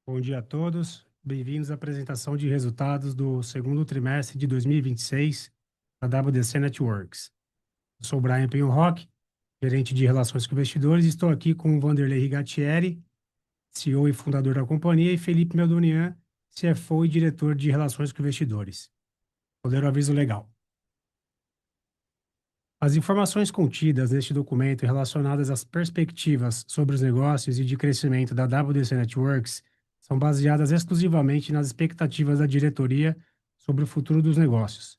Bom dia a todos. Bem-vindos à apresentação de resultados do segundo trimestre de 2026 da WDC Networks. Eu sou o Brian Penholrock, gerente de relações com investidores, e estou aqui com o Vanderlei Rigatieri, CEO e fundador da companhia, e Felipe Meldonian, CFO e diretor de relações com investidores. Poder o aviso legal. As informações contidas neste documento relacionadas às perspectivas sobre os negócios e de crescimento da WDC Networks são baseadas exclusivamente nas expectativas da diretoria sobre o futuro dos negócios.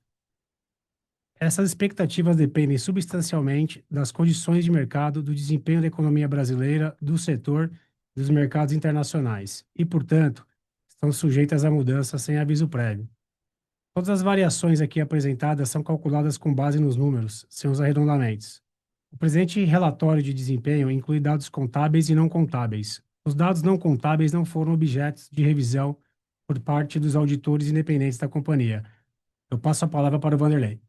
Essas expectativas dependem substancialmente das condições de mercado, do desempenho da economia brasileira, do setor e dos mercados internacionais e, portanto, estão sujeitas a mudanças sem aviso prévio. Todas as variações aqui apresentadas são calculadas com base nos números, sem os arredondamentos. O presente relatório de desempenho inclui dados contábeis e não contábeis. Os dados não contábeis não foram objetos de revisão por parte dos auditores independentes da companhia. Eu passo a palavra para o Vanderlei.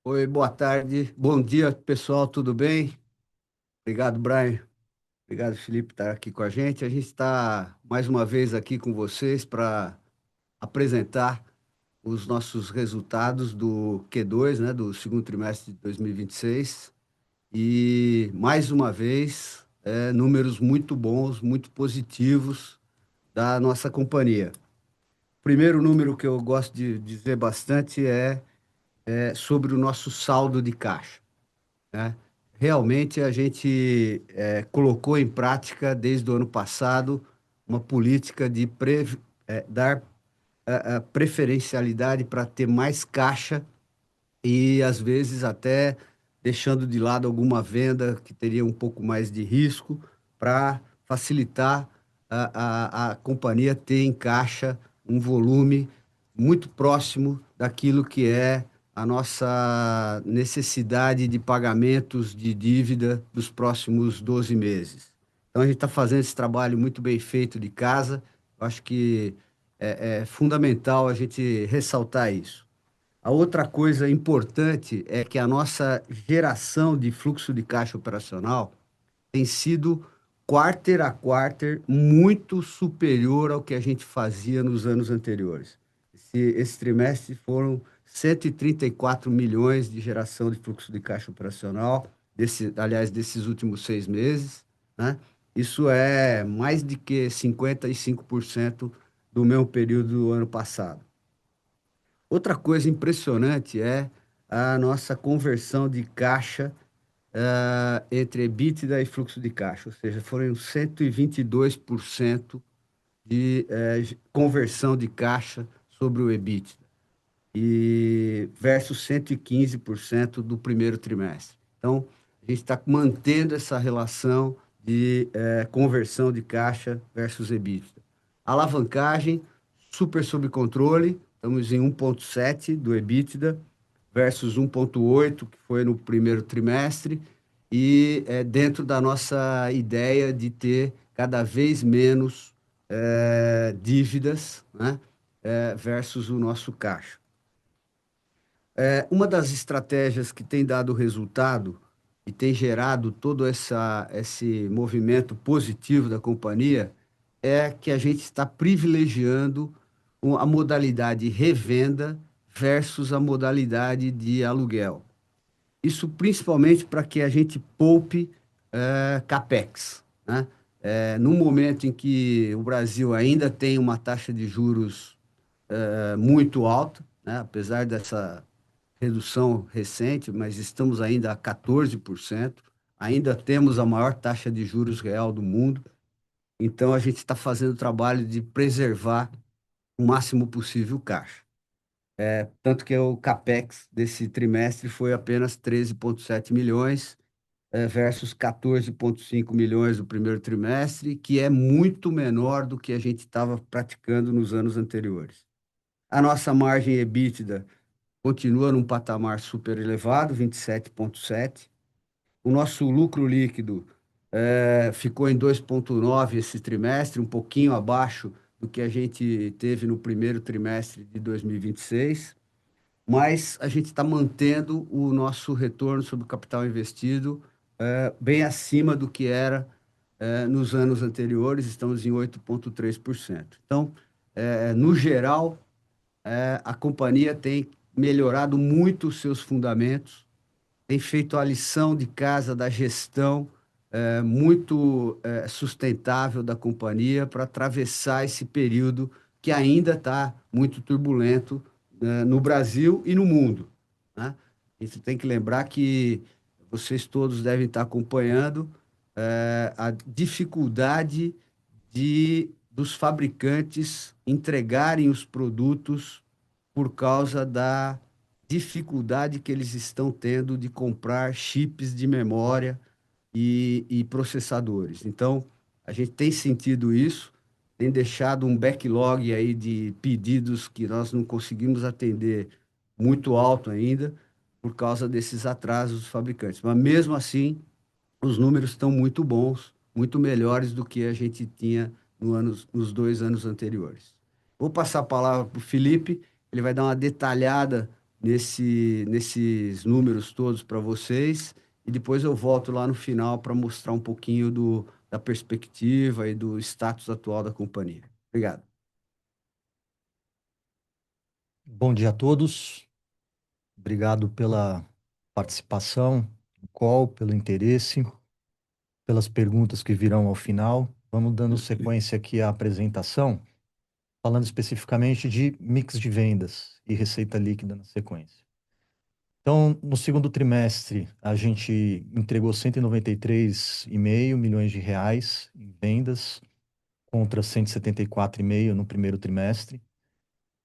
Oi, boa tarde. Bom dia, pessoal, tudo bem? Obrigado, Brian. Obrigado, Felipe, por estar aqui com a gente. A gente está mais uma vez aqui com vocês para apresentar os nossos resultados do Q2, né, do segundo trimestre de 2026. E, mais uma vez, números muito bons, muito positivos da nossa companhia. O primeiro número que eu gosto de dizer bastante é sobre o nosso saldo de caixa, né? Realmente a gente colocou em prática desde o ano passado uma política de dar preferencialidade para ter mais caixa e às vezes até deixando de lado alguma venda que teria um pouco mais de risco para facilitar a companhia ter em caixa um volume muito próximo daquilo que é a nossa necessidade de pagamentos de dívida dos próximos 12 meses. Então, a gente está fazendo esse trabalho muito bem feito de casa. Eu acho que é fundamental a gente ressaltar isso. A outra coisa importante é que a nossa geração de fluxo de caixa operacional tem sido quarter a quarter muito superior ao que a gente fazia nos anos anteriores. Esse trimestre foram 134 milhões de geração de fluxo de caixa operacional, aliás, desses últimos 6 meses, né? Isso é mais de que 55% do mesmo período do ano passado. Outra coisa impressionante é a nossa conversão de caixa entre EBITDA e fluxo de caixa, ou seja, foram 122% de conversão de caixa sobre o EBITDA e versus 115% do primeiro trimestre. Então, a gente está mantendo essa relação de conversão de caixa versus EBITDA. Alavancagem, super sob controle, estamos em 1,7 do EBITDA versus 1,8 que foi no primeiro trimestre e dentro da nossa ideia de ter cada vez menos dívidas, né, versus o nosso caixa. Uma das estratégias que tem dado resultado e tem gerado todo esse movimento positivo da companhia é que a gente está privilegiando a modalidade revenda versus a modalidade de aluguel. Isso principalmente para que a gente poupe CAPEX, né? No momento em que o Brasil ainda tem uma taxa de juros muito alta, né? Apesar dessa redução recente, mas estamos ainda a 14%, ainda temos a maior taxa de juros real do mundo, então a gente está fazendo o trabalho de preservar o máximo possível o caixa. Tanto que o CAPEX desse trimestre foi apenas 13,7 milhões, versus 14,5 milhões do primeiro trimestre, que é muito menor do que a gente estava praticando nos anos anteriores. A nossa margem EBITDA continua num patamar super elevado, 27,7. O nosso lucro líquido ficou em 2,9 esse trimestre, um pouquinho abaixo do que a gente teve no primeiro trimestre de 2026, mas a gente está mantendo o nosso retorno sobre o capital investido bem acima do que era nos anos anteriores, estamos em 8,3%. Então, no geral, a companhia tem melhorado muito os seus fundamentos, tem feito a lição de casa da gestão muito sustentável da companhia para atravessar esse período que ainda está muito turbulento no Brasil e no mundo, né? E você tem que lembrar que vocês todos devem estar acompanhando a dificuldade dos fabricantes entregarem os produtos por causa da dificuldade que eles estão tendo de comprar chips de memória e processadores. Então, a gente tem sentido isso, tem deixado um backlog aí de pedidos que nós não conseguimos atender muito alto ainda por causa desses atrasos dos fabricantes. Mas mesmo assim, os números estão muito bons, muito melhores do que a gente tinha nos 2 anos anteriores. Vou passar a palavra para o Felipe, ele vai dar uma detalhada nesses números todos para vocês, e depois eu volto lá no final para mostrar um pouquinho da perspectiva e do status atual da companhia. Obrigado. Bom dia a todos. Obrigado pela participação no call, pelo interesse, pelas perguntas que virão ao final. Vamos dando sequência aqui à apresentação, falando especificamente de mix de vendas e receita líquida na sequência. Então, no segundo trimestre, a gente entregou 193,5 milhões de reais em vendas, contra 174,5 no primeiro trimestre.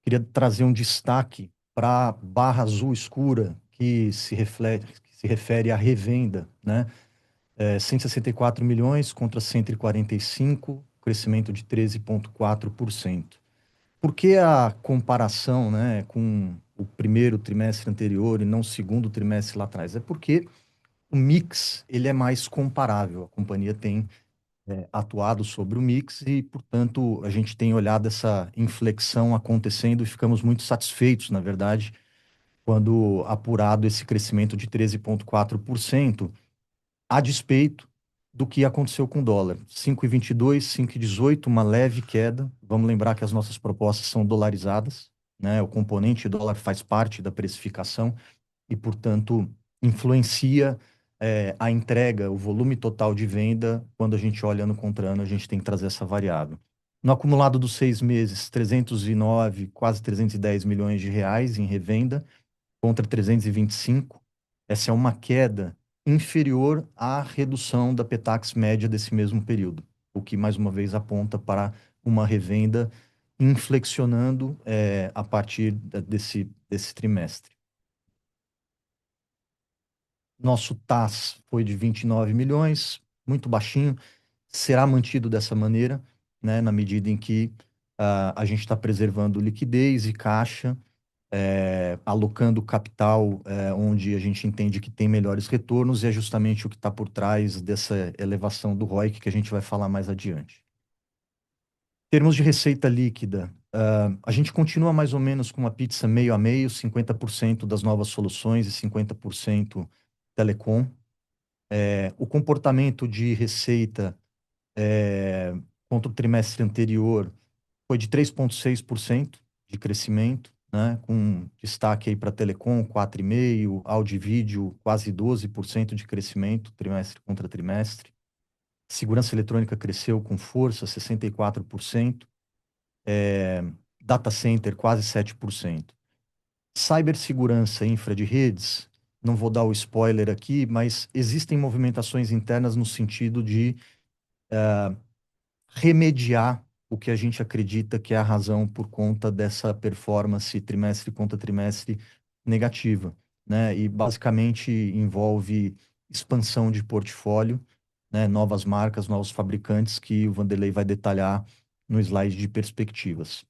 Queria trazer um destaque para a barra azul escura, que se refere à revenda, né? 164 milhões contra 145, crescimento de 13,4%. Por que a comparação, né, com o primeiro trimestre anterior e não o segundo trimestre lá atrás? É porque o mix ele é mais comparável. A companhia tem atuado sobre o mix e, portanto, a gente tem olhado essa inflexão acontecendo e ficamos muito satisfeitos, na verdade, quando apurado esse crescimento de 13,4%, a despeito do que aconteceu com o dólar. 5,22, 5,18, uma leve queda. Vamos lembrar que as nossas propostas são dolarizadas, né? O componente dólar faz parte da precificação e, portanto, influencia a entrega, o volume total de venda. Quando a gente olha ano contra ano, a gente tem que trazer essa variável. No acumulado dos 6 meses, 309, quase 310 milhões de reais em revenda, contra 325. Essa é uma queda inferior à redução da Petax média desse mesmo período, o que, mais uma vez, aponta para uma revenda inflexionando a partir desse trimestre. Nosso TAS foi de 29 milhões, muito baixinho, será mantido dessa maneira, né, na medida em que a gente está preservando liquidez e caixa, alocando capital onde a gente entende que tem melhores retornos, e é justamente o que está por trás dessa elevação do ROIC que a gente vai falar mais adiante. Em termos de receita líquida, a gente continua mais ou menos com uma pizza meio a meio, 50% das novas soluções e 50% telecom. O comportamento de receita contra o trimestre anterior foi de 3,6% de crescimento, né? Com destaque aí para telecom, 4,5%, áudio e vídeo, quase 12% de crescimento, trimestre contra trimestre. Segurança eletrônica cresceu com força, 64%. Data center, quase 7%. Cibersegurança e infra de redes, não vou dar o spoiler aqui, mas existem movimentações internas no sentido de remediar o que a gente acredita que é a razão por conta dessa performance trimestre contra trimestre negativa, né? E basicamente envolve expansão de portfólio, né? Novas marcas, novos fabricantes que o Vanderlei vai detalhar no slide de perspectivas.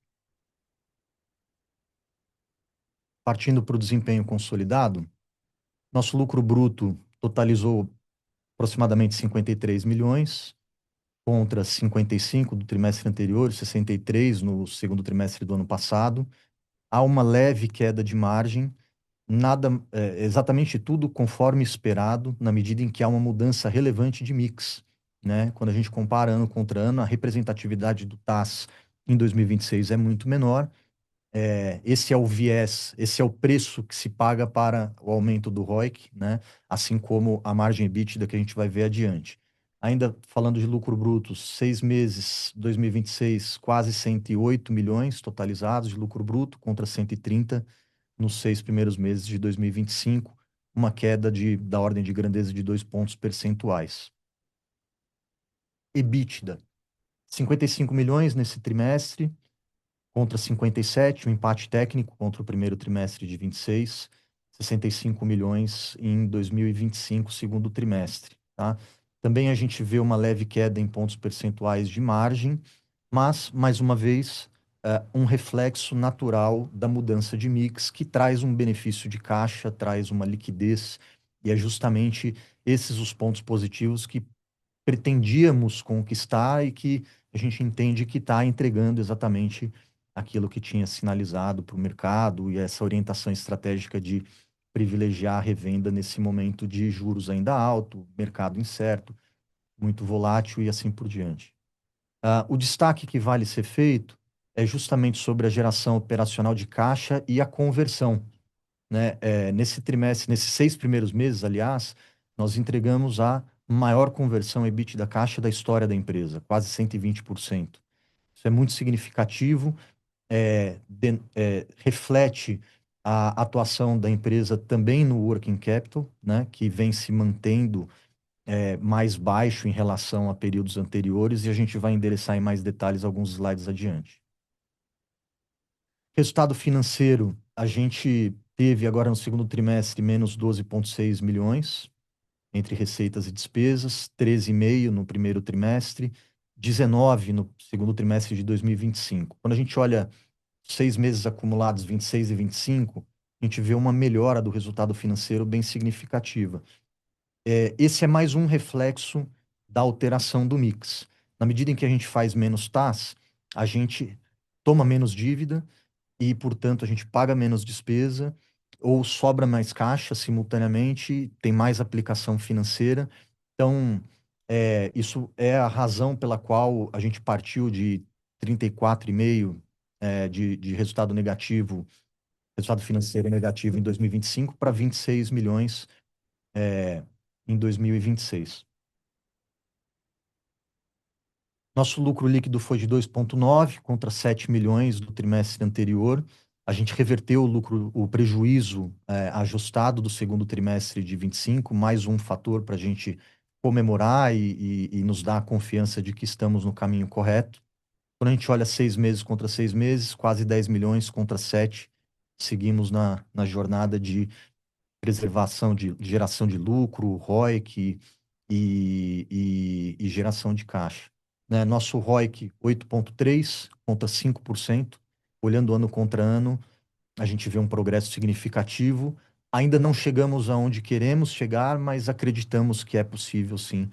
Partindo para o desempenho consolidado, nosso lucro bruto totalizou aproximadamente 53 milhões, contra 55 do trimestre anterior, 63 no segundo trimestre do ano passado. Há uma leve queda de margem, exatamente tudo conforme esperado, na medida em que há uma mudança relevante de mix. né? Quando a gente compara ano contra ano, a representatividade do TAS em 2026 é muito menor. Esse é o viés, esse é o preço que se paga para o aumento do ROIC, né? Assim como a margem EBITDA que a gente vai ver adiante. Ainda falando de lucro bruto, 6 meses 2026, quase 108 milhões totalizados de lucro bruto contra 130 nos 6 primeiros meses de 2025, uma queda da ordem de grandeza de 2 pontos percentuais. EBITDA, 55 milhões nesse trimestre, contra 57, um empate técnico contra o primeiro trimestre de 26, 65 milhões em 2025, segundo trimestre, tá? Também a gente vê uma leve queda em pontos percentuais de margem, mas, mais uma vez, um reflexo natural da mudança de mix, que traz um benefício de caixa, traz uma liquidez, e é justamente esses os pontos positivos que pretendíamos conquistar e que a gente entende que está entregando exatamente aquilo que tinha sinalizado para o mercado e essa orientação estratégica de privilegiar a revenda nesse momento de juros ainda alto, mercado incerto, muito volátil e assim por diante. O destaque que vale ser feito é justamente sobre a geração operacional de caixa e a conversão, né? Nesse trimestre, nesses 6 primeiros meses, aliás, nós entregamos a maior conversão EBITDA caixa da história da empresa, quase 120%. Isso é muito significativo, reflete a atuação da empresa também no working capital, né, que vem se mantendo mais baixo em relação a períodos anteriores, e a gente vai endereçar em mais detalhes alguns slides adiante. Resultado financeiro, a gente teve agora no segundo trimestre menos 12,6 milhões entre receitas e despesas, 13,5 no primeiro trimestre, 19 no segundo trimestre de 2025. Quando a gente olha 6 meses acumulados, 26 e 25, a gente vê uma melhora do resultado financeiro bem significativa. Esse é mais um reflexo da alteração do mix. Na medida em que a gente faz menos TAS, a gente toma menos dívida e, portanto, a gente paga menos despesa ou sobra mais caixa simultaneamente, tem mais aplicação financeira. Então, isso é a razão pela qual a gente partiu de 34,5 de resultado negativo, resultado financeiro negativo em 2025 para 26 milhões em 2026. Nosso lucro líquido foi de 2,9 contra 7 milhões do trimestre anterior. A gente reverteu o prejuízo ajustado do segundo trimestre de 25, mais um fator para a gente comemorar e nos dar a confiança de que estamos no caminho correto. Quando a gente olha 6 meses contra 6 meses, quase 10 milhões contra 7, seguimos na jornada de preservação de geração de lucro, ROIC e geração de caixa, né? Nosso ROIC 8,3 contra 5%. Olhando ano contra ano, a gente vê um progresso significativo. Ainda não chegamos aonde queremos chegar, mas acreditamos que é possível, sim,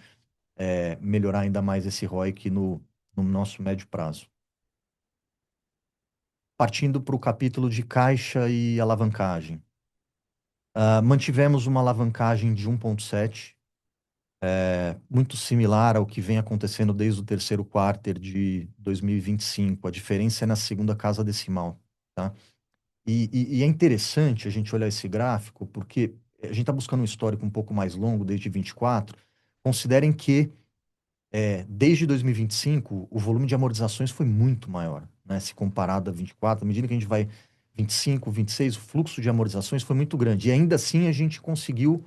melhorar ainda mais esse ROIC no nosso médio prazo. Partindo para o capítulo de caixa e alavancagem. Mantivemos uma alavancagem de 1,7, muito similar ao que vem acontecendo desde o terceiro quarter de 2025. A diferença é na segunda casa decimal, tá? E é interessante a gente olhar esse gráfico, porque a gente está buscando um histórico um pouco mais longo, desde 24. Considerem que, desde 2025, o volume de amortizações foi muito maior, né? Se comparado a 24, à medida que a gente vai 25, 26, o fluxo de amortizações foi muito grande. E ainda assim a gente conseguiu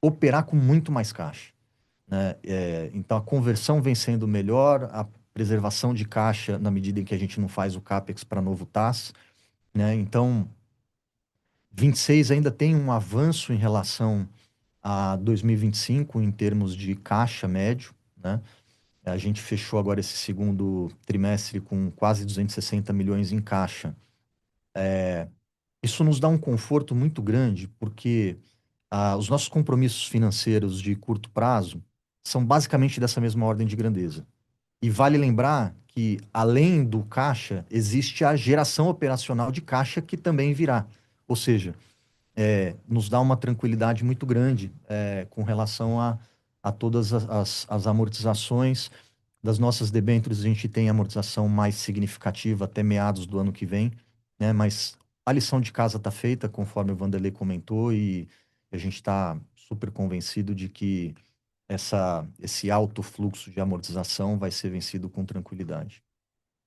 operar com muito mais caixa, né? Então a conversão vem sendo melhor, a preservação de caixa na medida em que a gente não faz o CAPEX para novo TAS, né? Então, 26 ainda tem um avanço em relação a 2025 em termos de caixa médio, né? A gente fechou agora esse segundo trimestre com quase 260 milhões em caixa. Isso nos dá um conforto muito grande, porque os nossos compromissos financeiros de curto prazo são basicamente dessa mesma ordem de grandeza. E vale lembrar que, além do caixa, existe a geração operacional de caixa que também virá. Ou seja, nos dá uma tranquilidade muito grande com relação a a todas as amortizações. Das nossas debêntures, a gente tem amortização mais significativa até meados do ano que vem, né? Mas a lição de casa está feita, conforme o Vanderlei comentou, e a gente está super convencido de que esse alto fluxo de amortização vai ser vencido com tranquilidade.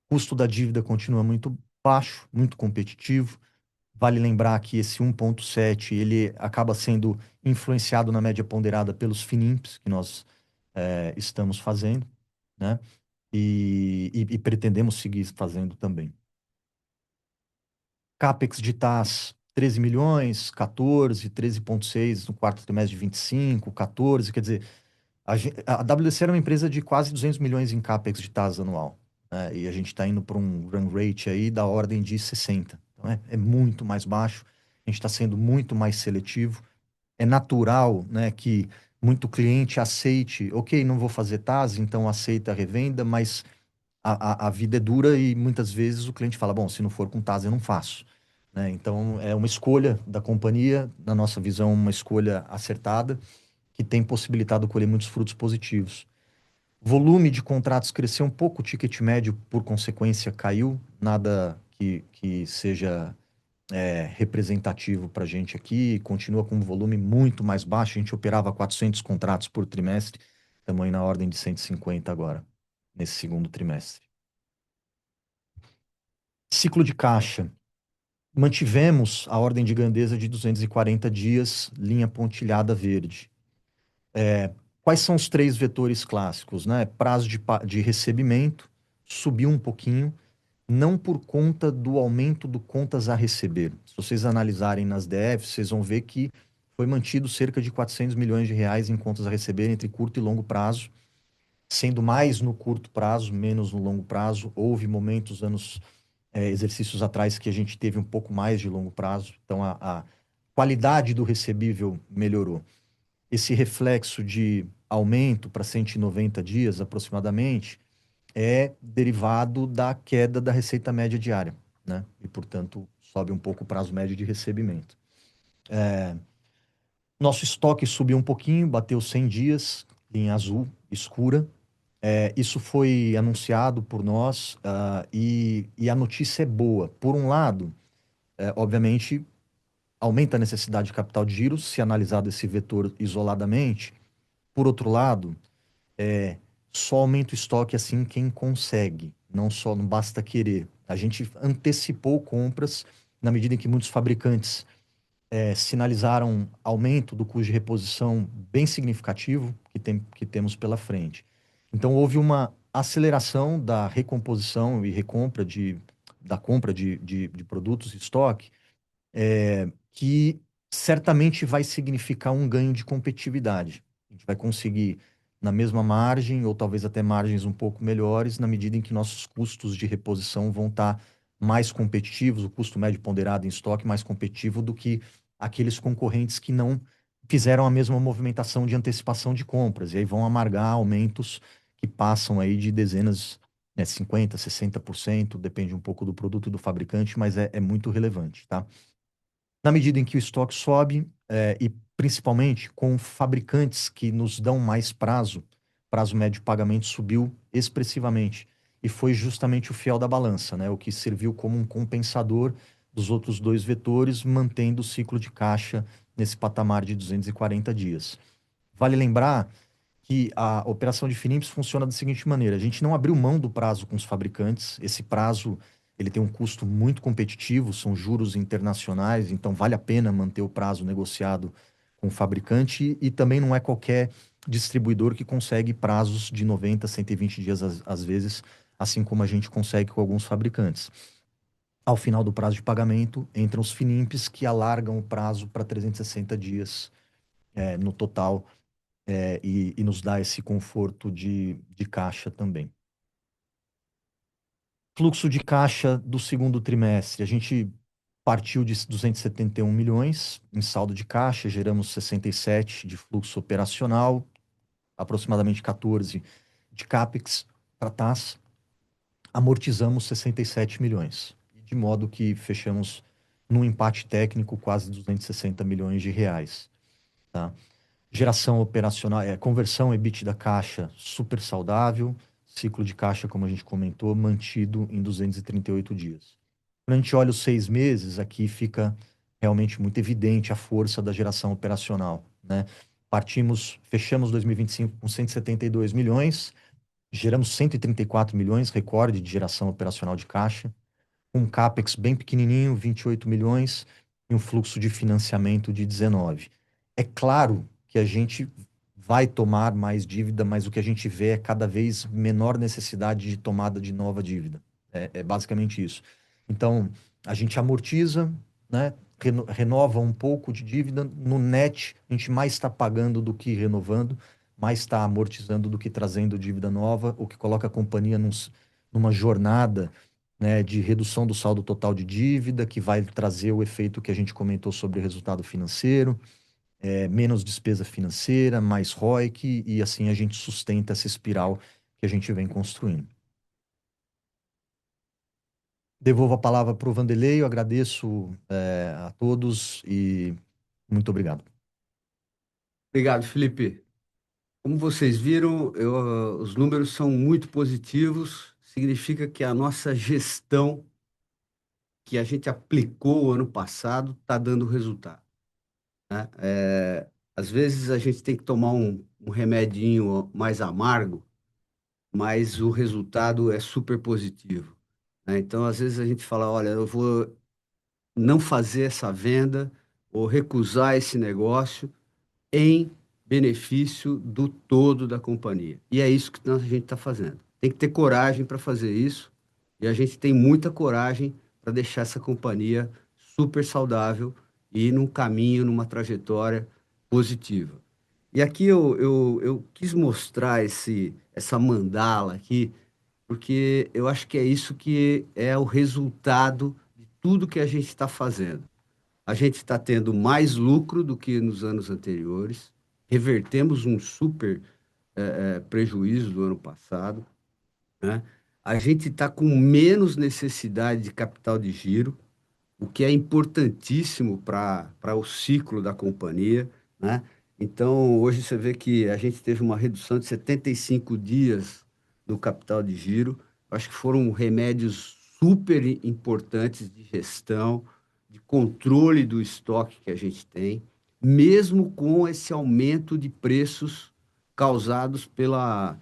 O custo da dívida continua muito baixo, muito competitivo. Vale lembrar que esse 1,7 ele acaba sendo influenciado na média ponderada pelos FINIMPs que nós estamos fazendo, né? E pretendemos seguir fazendo também. CAPEX de TAS, 13 milhões, 14, 13,6 no quarto trimestre de 25, 14, quer dizer, a WDC era uma empresa de quase 200 milhões em CAPEX de TAS anual, né? E a gente está indo para um run rate aí da ordem de 60. Então é muito mais baixo, a gente está sendo muito mais seletivo. É natural, né, que muito cliente aceite, ok, não vou fazer TAS, então aceita a revenda, mas a vida é dura e muitas vezes o cliente fala, bom, se não for com TAS eu não faço, né? Então é uma escolha da companhia, na nossa visão, uma escolha acertada, que tem possibilitado colher muitos frutos positivos. Volume de contratos cresceu um pouco, o ticket médio, por consequência, caiu. Nada que seja representativo para a gente aqui. Continua com um volume muito mais baixo. A gente operava 400 contratos por trimestre. Estamos aí na ordem de 150 agora, nesse segundo trimestre. Ciclo de caixa. Mantivemos a ordem de grandeza de 240 dias, linha pontilhada verde. Quais são os três vetores clássicos, né? Prazo de recebimento subiu um pouquinho, não por conta do aumento do contas a receber. Se vocês analisarem nas DFs, vocês vão ver que foi mantido cerca de 400 milhões de reais em contas a receber entre curto e longo prazo, sendo mais no curto prazo, menos no longo prazo. Houve momentos, exercícios atrás que a gente teve um pouco mais de longo prazo, então a qualidade do recebível melhorou. Esse reflexo de aumento para 190 dias aproximadamente é derivado da queda da receita média diária, né? E, portanto, sobe um pouco o prazo médio de recebimento. Nosso estoque subiu um pouquinho, bateu 100 dias, em azul, escura. Isso foi anunciado por nós, e a notícia é boa. Por um lado, obviamente, aumenta a necessidade de capital de giro, se analisado esse vetor isoladamente. Por outro lado, só aumenta o estoque assim quem consegue, não basta querer. A gente antecipou compras na medida em que muitos fabricantes sinalizaram aumento do custo de reposição bem significativo que temos pela frente. Então, houve uma aceleração da recomposição e recompra da compra de produtos e estoque, que certamente vai significar um ganho de competitividade. A gente vai conseguir, na mesma margem, ou talvez até margens um pouco melhores, na medida em que nossos custos de reposição vão estar mais competitivos, o custo médio ponderado em estoque mais competitivo do que aqueles concorrentes que não fizeram a mesma movimentação de antecipação de compras, e aí vão amargar aumentos que passam aí de dezenas, 50%, 60%, depende um pouco do produto e do fabricante, mas é muito relevante, tá? Na medida em que o estoque sobe, e principalmente com fabricantes que nos dão mais prazo médio de pagamento subiu expressivamente. E foi justamente o fiel da balança, né? O que serviu como um compensador dos outros dois vetores, mantendo o ciclo de caixa nesse patamar de 240 dias. Vale lembrar que a operação de FINIMPS funciona da seguinte maneira: a gente não abriu mão do prazo com os fabricantes. Esse prazo ele tem um custo muito competitivo, são juros internacionais, então vale a pena manter o prazo negociado com o fabricante, e também não é qualquer distribuidor que consegue prazos de 90, 120 dias às vezes, assim como a gente consegue com alguns fabricantes. Ao final do prazo de pagamento, entram os FINIMPs que alargam o prazo para 360 dias no total, e nos dá esse conforto de caixa também. Fluxo de caixa do segundo trimestre, a gente partiu de 271 milhões em saldo de caixa, geramos 67 de fluxo operacional, aproximadamente 14 de CAPEX para TAS, amortizamos 67 milhões, de modo que fechamos num empate técnico quase 260 milhões de reais, tá? Geração operacional, conversão EBITDA caixa super saudável, ciclo de caixa, como a gente comentou, mantido em 238 dias. Quando a gente olha os 6 meses, aqui fica realmente muito evidente a força da geração operacional, né? Fechamos 2025 com 172 milhões, geramos 134 milhões, recorde de geração operacional de caixa, um CAPEX bem pequenininho, 28 milhões, e um fluxo de financiamento de 19. É claro que a gente vai tomar mais dívida, mas o que a gente vê é cada vez menor necessidade de tomada de nova dívida. É basicamente isso. Então, a gente amortiza, né? Renova um pouco de dívida. No net, a gente mais está pagando do que renovando, mais está amortizando do que trazendo dívida nova, o que coloca a companhia numa jornada, né, de redução do saldo total de dívida, que vai trazer o efeito que a gente comentou sobre o resultado financeiro, menos despesa financeira, mais ROIC, e assim a gente sustenta essa espiral que a gente vem construindo. Devolvo a palavra para o Vanderlei, eu agradeço, a todos e muito obrigado. Obrigado, Felipe. Como vocês viram, os números são muito positivos, significa que a nossa gestão que a gente aplicou o ano passado está dando resultado, né? Às vezes a gente tem que tomar um remedinho mais amargo, mas o resultado é super positivo, né? Então, às vezes a gente fala, olha, eu vou não fazer essa venda ou recusar esse negócio em benefício do todo da companhia. E é isso que a gente está fazendo. Tem que ter coragem para fazer isso, e a gente tem muita coragem para deixar essa companhia super saudável e ir num caminho, numa trajetória positiva. E aqui eu quis mostrar essa mandala aqui, porque eu acho que é isso que é o resultado de tudo que a gente está fazendo. A gente está tendo mais lucro do que nos anos anteriores, revertemos um super prejuízo do ano passado, né? A gente está com menos necessidade de capital de giro, o que é importantíssimo para o ciclo da companhia, né? Então, hoje você vê que a gente teve uma redução de 75 dias no capital de giro. Acho que foram remédios super importantes de gestão, de controle do estoque que a gente tem, mesmo com esse aumento de preços causados pela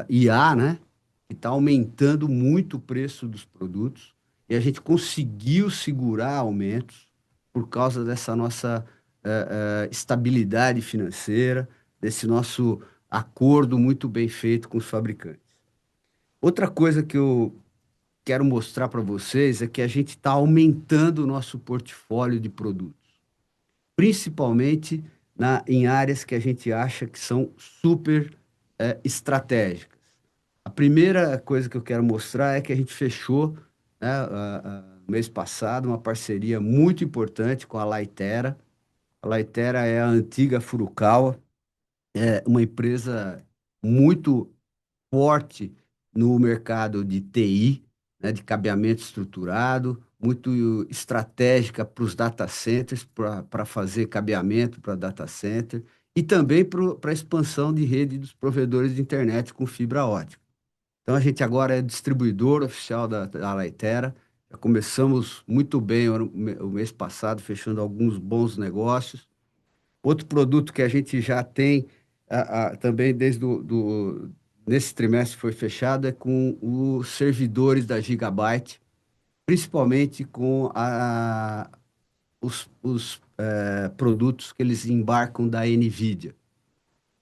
IA, né? Que está aumentando muito o preço dos produtos, e a gente conseguiu segurar aumentos por causa dessa nossa estabilidade financeira, desse nosso acordo muito bem feito com os fabricantes. Outra coisa que eu quero mostrar para vocês é que a gente está aumentando o nosso portfólio de produtos, principalmente em áreas que a gente acha que são super estratégicas. A primeira coisa que eu quero mostrar é que a gente fechou, né, no mês passado, uma parceria muito importante com a Laitera. A Laitera é a antiga Furukawa, é uma empresa muito forte no mercado de TI, né, de cabeamento estruturado, muito estratégica para os data centers, para fazer cabeamento para data center, e também para a expansão de rede dos provedores de internet com fibra ótica. Então a gente agora é distribuidor oficial da Laitera. Já começamos muito bem o mês passado, fechando alguns bons negócios. Outro produto que a gente já tem também nesse trimestre foi fechado é com os servidores da Gigabyte, principalmente com os produtos que eles embarcam da NVIDIA.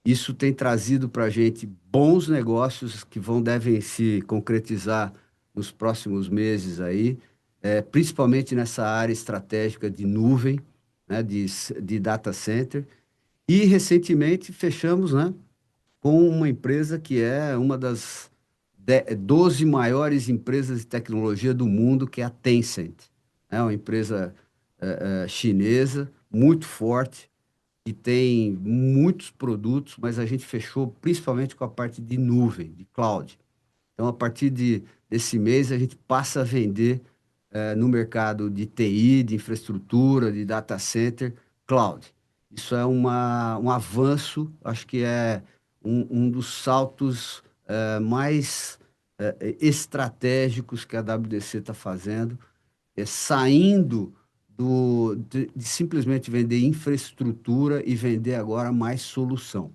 Isso tem trazido para a gente bons negócios que devem se concretizar nos próximos meses aí, principalmente nessa área estratégica de nuvem, né, de data center. E recentemente fechamos, né, com uma empresa que é uma das 12 maiores empresas de tecnologia do mundo, que é a Tencent. É uma empresa chinesa muito forte, que tem muitos produtos, mas a gente fechou principalmente com a parte de nuvem, de cloud. Então, a partir desse mês, a gente passa a vender no mercado de TI, de infraestrutura, de data center, cloud. Isso é um avanço, acho que é um dos saltos mais estratégicos que a WDC está fazendo, saindo de simplesmente vender infraestrutura e vender agora mais solução,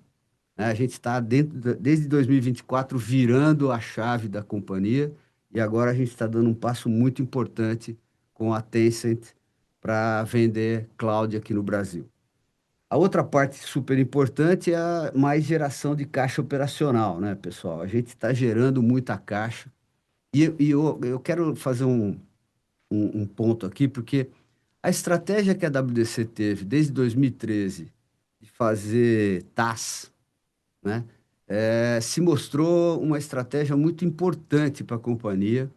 né? A gente está desde 2024 virando a chave da companhia e agora a gente está dando um passo muito importante com a Tencent para vender cloud aqui no Brasil. A outra parte super importante é a mais geração de caixa operacional, né, pessoal? A gente está gerando muita caixa. E eu quero fazer um ponto aqui, porque a estratégia que a WDC teve desde 2013 de fazer TaaS, né, se mostrou uma estratégia muito importante para a companhia.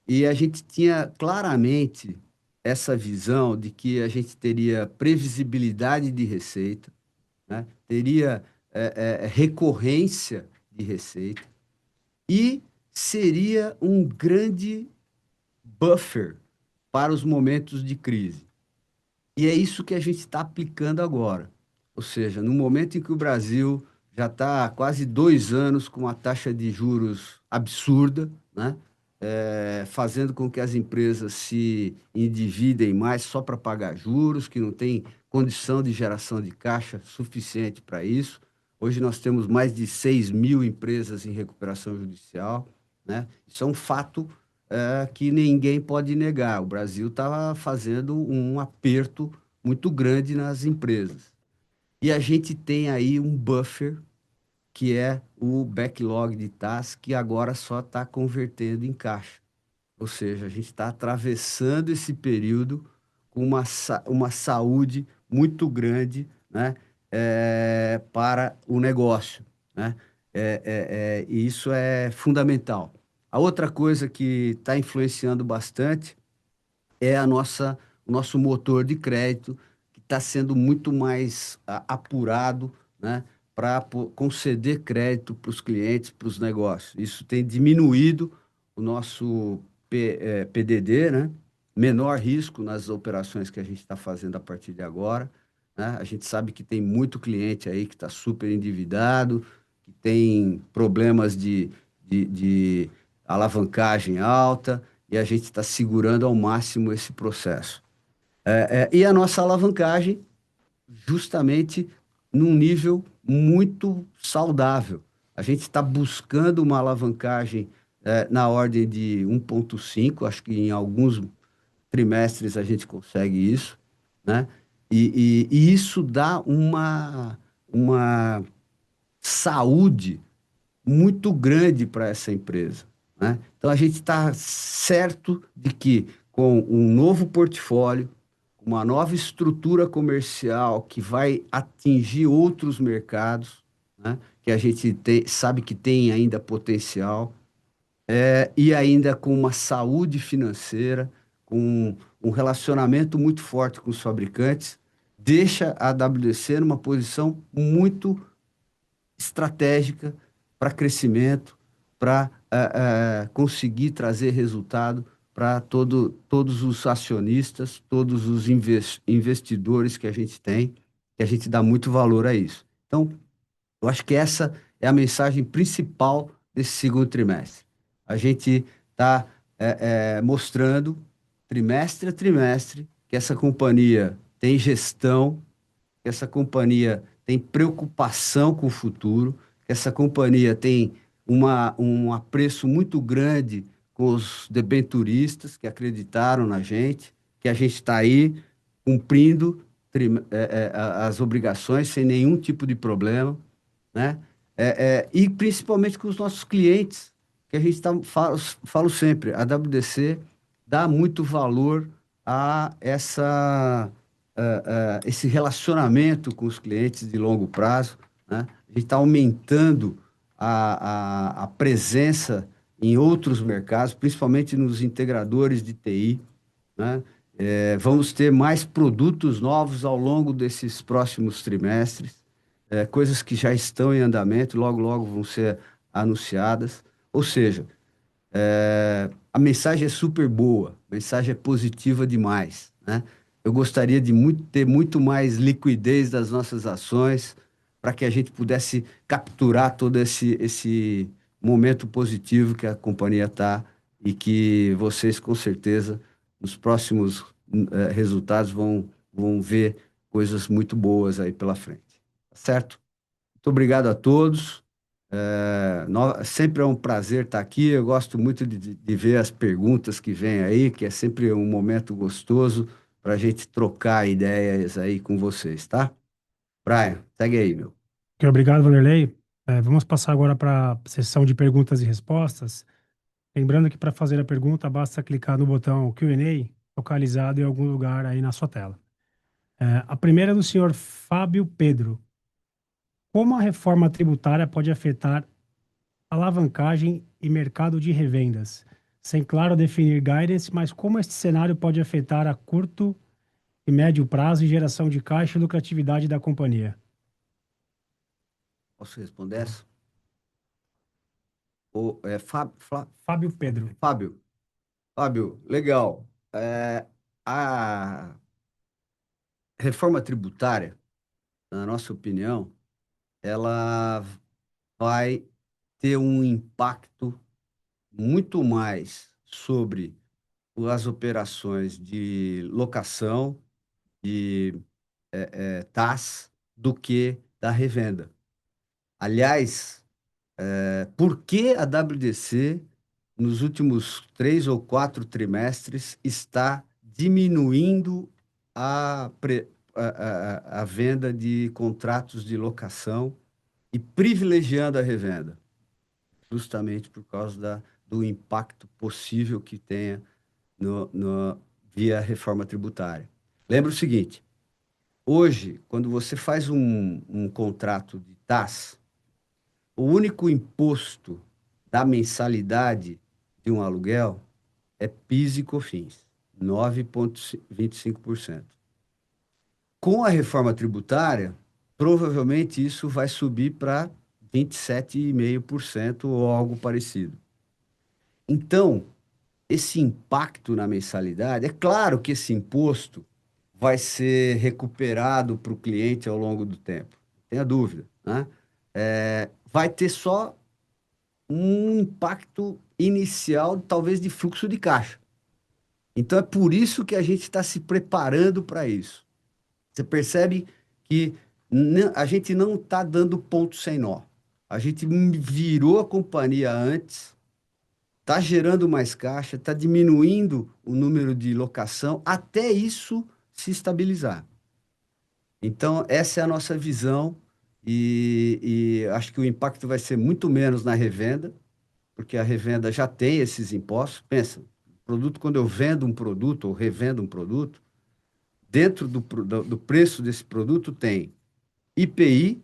E a gente tinha claramente essa visão de que a gente teria previsibilidade de receita, né? Teria recorrência de receita e seria um grande buffer para os momentos de crise. E é isso que a gente está aplicando agora. Ou seja, no momento em que o Brasil já está há quase 2 anos com uma taxa de juros absurda, né? Fazendo com que as empresas se endividem mais só para pagar juros, que não tem condição de geração de caixa suficiente para isso. Hoje nós temos mais de 6 mil empresas em recuperação judicial, né? Isso é um fato que ninguém pode negar. O Brasil está fazendo um aperto muito grande nas empresas. E a gente tem aí um buffer, que é o backlog de TaaS, que agora só está convertendo em caixa. Ou seja, a gente está atravessando esse período com uma saúde muito grande, né, para o negócio, né? E isso é fundamental. A outra coisa que está influenciando bastante é o nosso motor de crédito, que está sendo muito mais apurado, né, para conceder crédito para os clientes, para os negócios. Isso tem diminuído o nosso PDD, né, menor risco nas operações que a gente está fazendo a partir de agora, né? A gente sabe que tem muito cliente aí que está super endividado, que tem problemas de alavancagem alta, e a gente está segurando ao máximo esse processo. E a nossa alavancagem, justamente num nível muito saudável. A gente está buscando uma alavancagem na ordem de 1,5, acho que em alguns trimestres a gente consegue isso, né? E isso dá uma saúde muito grande para essa empresa, né? Então a gente está certo de que com um novo portfólio, uma nova estrutura comercial que vai atingir outros mercados, né? Que a gente sabe que tem ainda potencial, e ainda com uma saúde financeira, com um relacionamento muito forte com os fabricantes, deixa a WDC numa posição muito estratégica para crescimento, para conseguir trazer resultado para todos os acionistas, todos os investidores que a gente tem, que a gente dá muito valor a isso. Então, eu acho que essa é a mensagem principal desse segundo trimestre. A gente está mostrando, trimestre a trimestre, que essa companhia tem gestão, que essa companhia tem preocupação com o futuro, que essa companhia tem um apreço muito grande com os debenturistas que acreditaram na gente, que a gente está aí cumprindo as obrigações sem nenhum tipo de problema, né? E principalmente com os nossos clientes, que a gente falo sempre, a WDC dá muito valor a esse relacionamento com os clientes de longo prazo, né? A gente está aumentando a presença em outros mercados, principalmente nos integradores de TI, né? Vamos ter mais produtos novos ao longo desses próximos trimestres, coisas que já estão em andamento, logo, logo vão ser anunciadas. Ou seja, a mensagem é super boa, a mensagem é positiva demais, né? eu gostaria de ter muito mais liquidez das nossas ações para que a gente pudesse capturar todo esse momento positivo que a companhia está e que vocês, com certeza, nos próximos resultados vão ver coisas muito boas aí pela frente. Tá certo? Muito obrigado a todos. Sempre é um prazer estar aqui. Eu gosto muito de ver as perguntas que vêm aí, que é sempre um momento gostoso para a gente trocar ideias aí com vocês, tá? Brian, segue aí, meu. Ok, obrigado, Vanderlei. Vamos passar agora para a sessão de perguntas e respostas. Lembrando que para fazer a pergunta, basta clicar no botão Q&A localizado em algum lugar aí na sua tela. A primeira é do senhor Fábio Pedro. Como a reforma tributária pode afetar alavancagem e mercado de revendas? Sem, claro, definir guidance, mas como este cenário pode afetar a curto e médio prazo e geração de caixa e lucratividade da companhia? Posso responder essa? Fábio Pedro. Fábio, Fábio, legal. A reforma tributária, na nossa opinião, ela vai ter um impacto muito mais sobre as operações de locação, de TAS, do que da revenda. Aliás, por que a WDC, nos últimos 3 ou 4 trimestres, está diminuindo a venda de contratos de locação e privilegiando a revenda? Justamente por causa do impacto possível que tenha via reforma tributária. Lembra o seguinte: hoje, quando você faz um contrato de TAS, o único imposto da mensalidade de um aluguel é PIS e COFINS, 9,25%. Com a reforma tributária, provavelmente isso vai subir para 27,5% ou algo parecido. Então, esse impacto na mensalidade, é claro que esse imposto vai ser recuperado para o cliente ao longo do tempo, não tenha dúvida, né? Vai ter só um impacto inicial, talvez de fluxo de caixa. Então é por isso que a gente está se preparando para isso. Você percebe que a gente não está dando ponto sem nó. A gente virou a companhia antes, está gerando mais caixa, está diminuindo o número de locação, até isso se estabilizar. Então, essa é a nossa visão e acho que o impacto vai ser muito menos na revenda, porque a revenda já tem esses impostos. Pensa, produto, quando eu vendo um produto ou revendo um produto, dentro do preço desse produto tem IPI,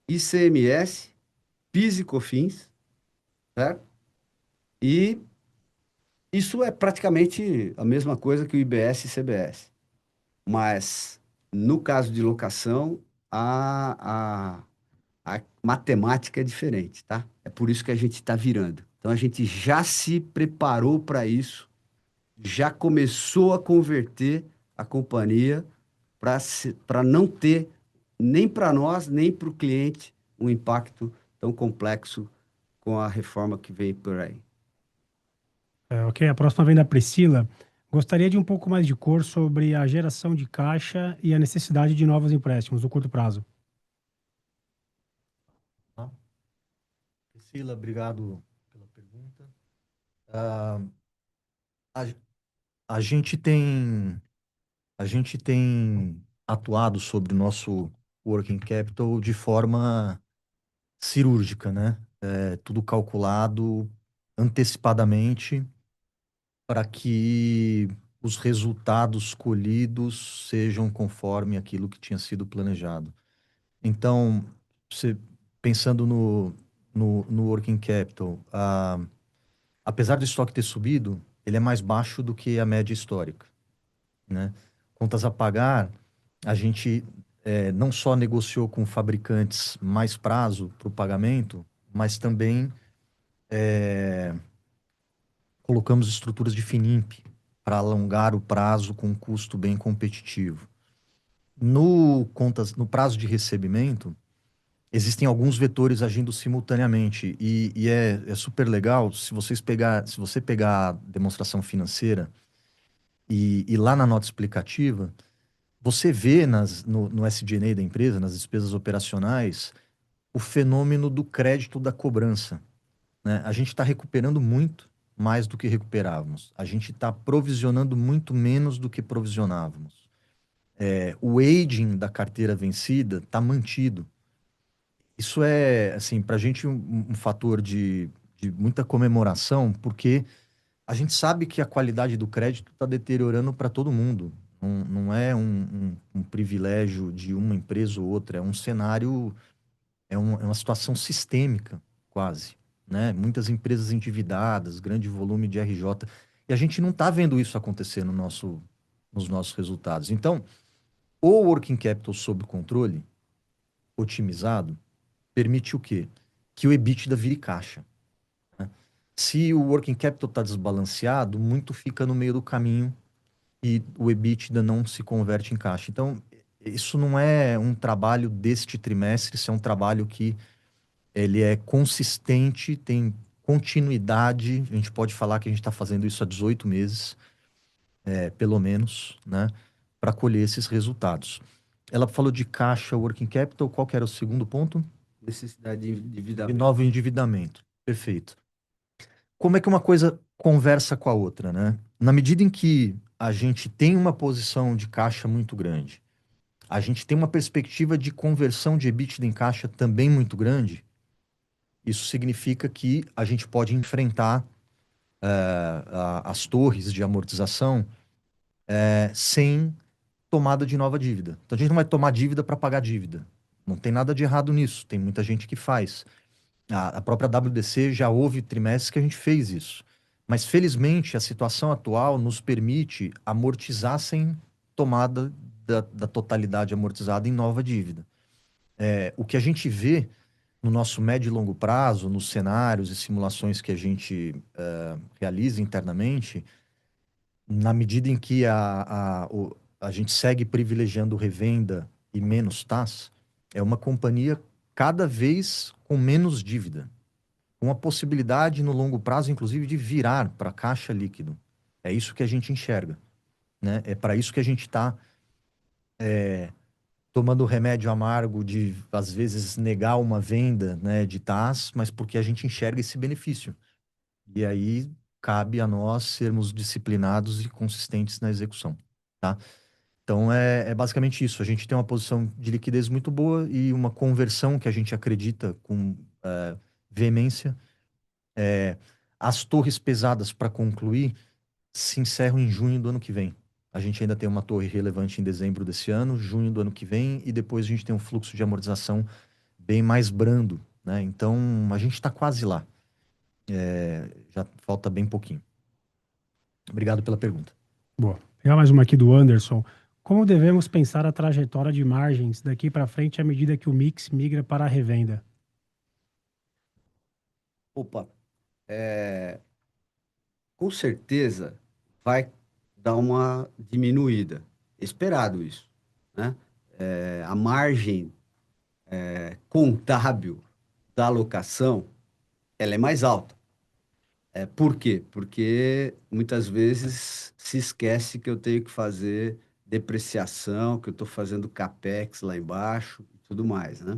ICMS, PIS e COFINS, certo? E isso é praticamente a mesma coisa que o IBS e CBS. Mas, no caso de locação, a matemática é diferente, tá? É por isso que a gente está virando. Então, a gente já se preparou para isso, já começou a converter a companhia para não ter, nem para nós, nem para o cliente, um impacto tão complexo com a reforma que vem por aí. Ok, a próxima vem da Priscila. Gostaria de um pouco mais de cor sobre a geração de caixa e a necessidade de novos empréstimos no curto prazo. Tá? Priscila, obrigado pela pergunta. Ah, a, a gente tem, a gente tem atuado sobre o nosso working capital de forma cirúrgica, né? Tudo calculado antecipadamente para que os resultados colhidos sejam conforme aquilo que tinha sido planejado. Então, você, pensando no working capital, apesar do estoque ter subido, ele é mais baixo do que a média histórica, né? Contas a pagar, a gente não só negociou com fabricantes mais prazo para o pagamento, mas também colocamos estruturas de FINIMP, para alongar o prazo com um custo bem competitivo. No prazo de recebimento, existem alguns vetores agindo simultaneamente e é super legal se você pegar a demonstração financeira e lá na nota explicativa, você vê no SG&A da empresa, nas despesas operacionais, o fenômeno do crédito da cobrança, né? A gente está recuperando muito mais do que recuperávamos. A gente está provisionando muito menos do que provisionávamos. O aging da carteira vencida está mantido. Isso é, assim, para a gente um fator de muita comemoração, porque a gente sabe que a qualidade do crédito está deteriorando para todo mundo. Não é um privilégio de uma empresa ou outra, é um cenário, é uma situação sistêmica, quase, né? Muitas empresas endividadas, grande volume de RJ, e a gente não está vendo isso acontecer nos nossos resultados. Então, o working capital sob controle, otimizado, permite o quê? Que o EBITDA vire caixa. Se o working capital está desbalanceado, muito fica no meio do caminho e o EBITDA não se converte em caixa. Então, isso não é um trabalho deste trimestre, isso é um trabalho que ele é consistente, tem continuidade. A gente pode falar que a gente está fazendo isso há 18 meses, pelo menos, né, para colher esses resultados. Ela falou de caixa, working capital, qual que era o segundo ponto? Necessidade de De endividamento. novo endividamento. Perfeito. Como é que uma coisa conversa com a outra, né? Na medida em que a gente tem uma posição de caixa muito grande, a gente tem uma perspectiva de conversão de EBITDA em caixa também muito grande, isso significa que a gente pode enfrentar as torres de amortização sem tomada de nova dívida. Então a gente não vai tomar dívida para pagar dívida. Não tem nada de errado nisso, tem muita gente que faz. A própria WDC já houve trimestres que a gente fez isso. Mas, felizmente, a situação atual nos permite amortizar sem tomada da totalidade amortizada em nova dívida. O que a gente vê no nosso médio e longo prazo, nos cenários e simulações que a gente realiza internamente, na medida em que a gente segue privilegiando revenda e menos TAS, é uma companhia cada vez com menos dívida, com a possibilidade no longo prazo, inclusive, de virar para caixa líquido. É isso que a gente enxerga, né? É para isso que a gente está tomando o remédio amargo de, às vezes, negar uma venda, né, de TAS, mas porque a gente enxerga esse benefício. E aí cabe a nós sermos disciplinados e consistentes na execução, tá? Então é basicamente isso. A gente tem uma posição de liquidez muito boa e uma conversão que a gente acredita com veemência. As torres pesadas, para concluir, se encerram em junho do ano que vem. A gente ainda tem uma torre relevante em dezembro desse ano, junho do ano que vem, e depois a gente tem um fluxo de amortização bem mais brando, né? Então a gente está quase lá. Já falta bem pouquinho. Obrigado pela pergunta. Boa. Vou pegar mais uma aqui do Anderson. Como devemos pensar a trajetória de margens daqui para frente à medida que o mix migra para a revenda? Opa, com certeza vai dar uma diminuída. Esperado isso, né? A margem contábil da alocação, ela é mais alta. Por quê? Porque muitas vezes se esquece que eu tenho que fazer depreciação, que eu estou fazendo capex lá embaixo e tudo mais, né?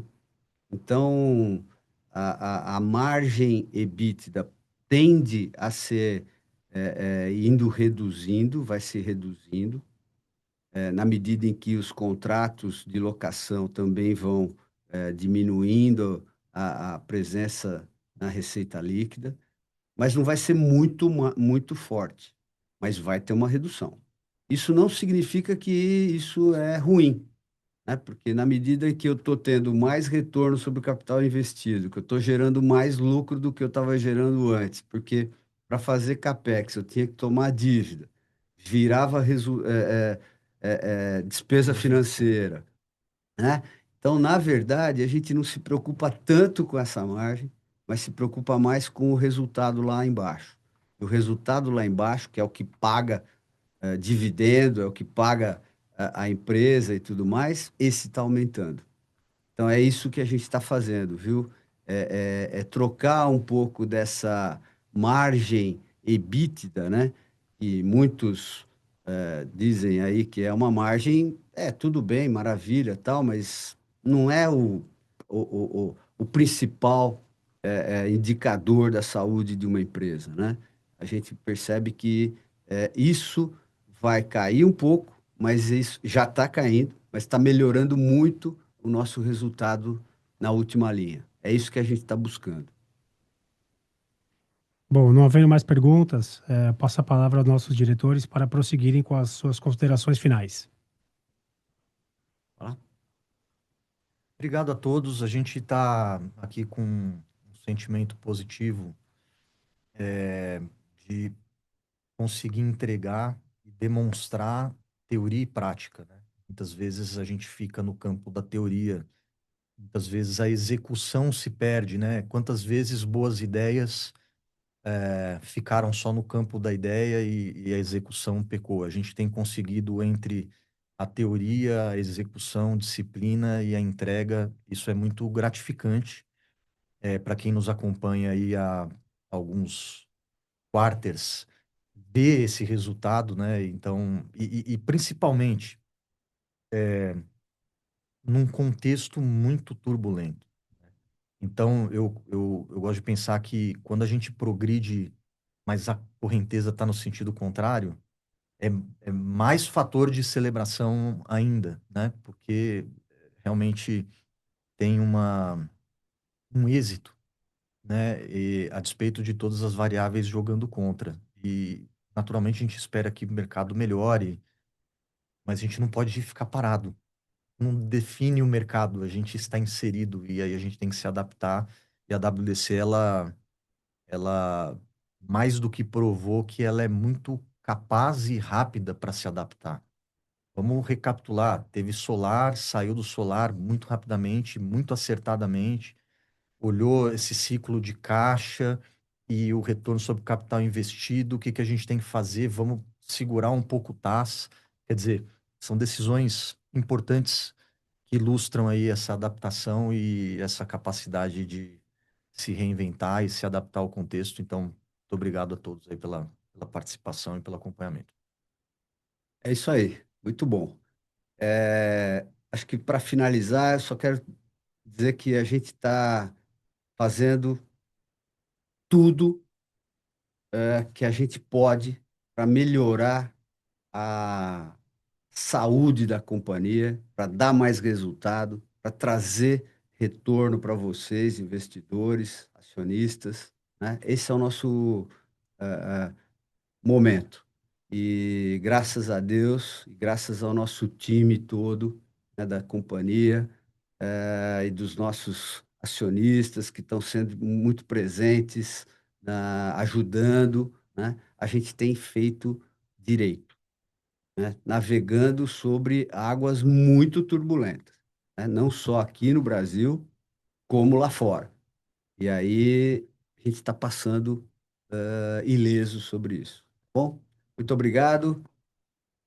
Então, a margem EBITDA tende a ser indo reduzindo, vai se reduzindo, na medida em que os contratos de locação também vão diminuindo a presença na receita líquida, mas não vai ser muito forte, mas vai ter uma redução. Isso não significa que isso é ruim, né? Porque na medida em que eu estou tendo mais retorno sobre o capital investido, que eu estou gerando mais lucro do que eu estava gerando antes, porque para fazer capex eu tinha que tomar dívida, virava despesa financeira, né? Então, na verdade, a gente não se preocupa tanto com essa margem, mas se preocupa mais com o resultado lá embaixo. O resultado lá embaixo, que é o que paga dividendo, é o que paga a empresa e tudo mais, esse está aumentando. Então é isso que a gente está fazendo, viu? É trocar um pouco dessa margem EBITDA, né? Que muitos dizem aí que é uma margem, tudo bem, maravilha, tal, mas não é o principal indicador da saúde de uma empresa, né? A gente percebe que isso vai cair um pouco, mas isso já está caindo, mas está melhorando muito o nosso resultado na última linha. É isso que a gente está buscando. Bom, não havendo mais perguntas, passo a palavra aos nossos diretores para prosseguirem com as suas considerações finais. Tá? Obrigado a todos. A gente está aqui com um sentimento positivo de conseguir entregar e demonstrar teoria e prática, né? Muitas vezes a gente fica no campo da teoria, muitas vezes a execução se perde, né? Quantas vezes boas ideias ficaram só no campo da ideia e a execução pecou. A gente tem conseguido entre a teoria, a execução, disciplina e a entrega, isso é muito gratificante. Para quem nos acompanha aí há alguns quarters, ver esse resultado, né? Então, e principalmente num contexto muito turbulento. Então, eu gosto de pensar que quando a gente progride, mas a correnteza está no sentido contrário, é, é mais fator de celebração ainda, né? Porque realmente tem um êxito, né? E a despeito de todas as variáveis jogando contra. E, naturalmente, a gente espera que o mercado melhore, mas a gente não pode ficar parado. Não define o mercado, a gente está inserido e aí a gente tem que se adaptar. E a WDC, ela mais do que provou que ela é muito capaz e rápida para se adaptar. Vamos recapitular. Teve solar, saiu do solar muito rapidamente, muito acertadamente, olhou esse ciclo de caixa e o retorno sobre o capital investido, o que que a gente tem que fazer? Vamos segurar um pouco o TAS. Quer dizer, são decisões importantes que ilustram aí essa adaptação e essa capacidade de se reinventar e se adaptar ao contexto. Então, muito obrigado a todos aí pela participação e pelo acompanhamento. É isso aí, muito bom. Acho que para finalizar, eu só quero dizer que a gente está fazendo tudo que a gente pode para melhorar a saúde da companhia, para dar mais resultado, para trazer retorno para vocês, investidores, acionistas, né? Esse é o nosso momento. E graças a Deus, e graças ao nosso time todo, né, da companhia, e dos nossos acionistas que estão sendo muito presentes, ajudando, né, a gente tem feito direito, né, navegando sobre águas muito turbulentas, né, não só aqui no Brasil, como lá fora. E aí a gente está passando ileso sobre isso. Bom, muito obrigado,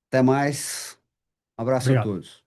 até mais, um abraço a Obrigado. todos.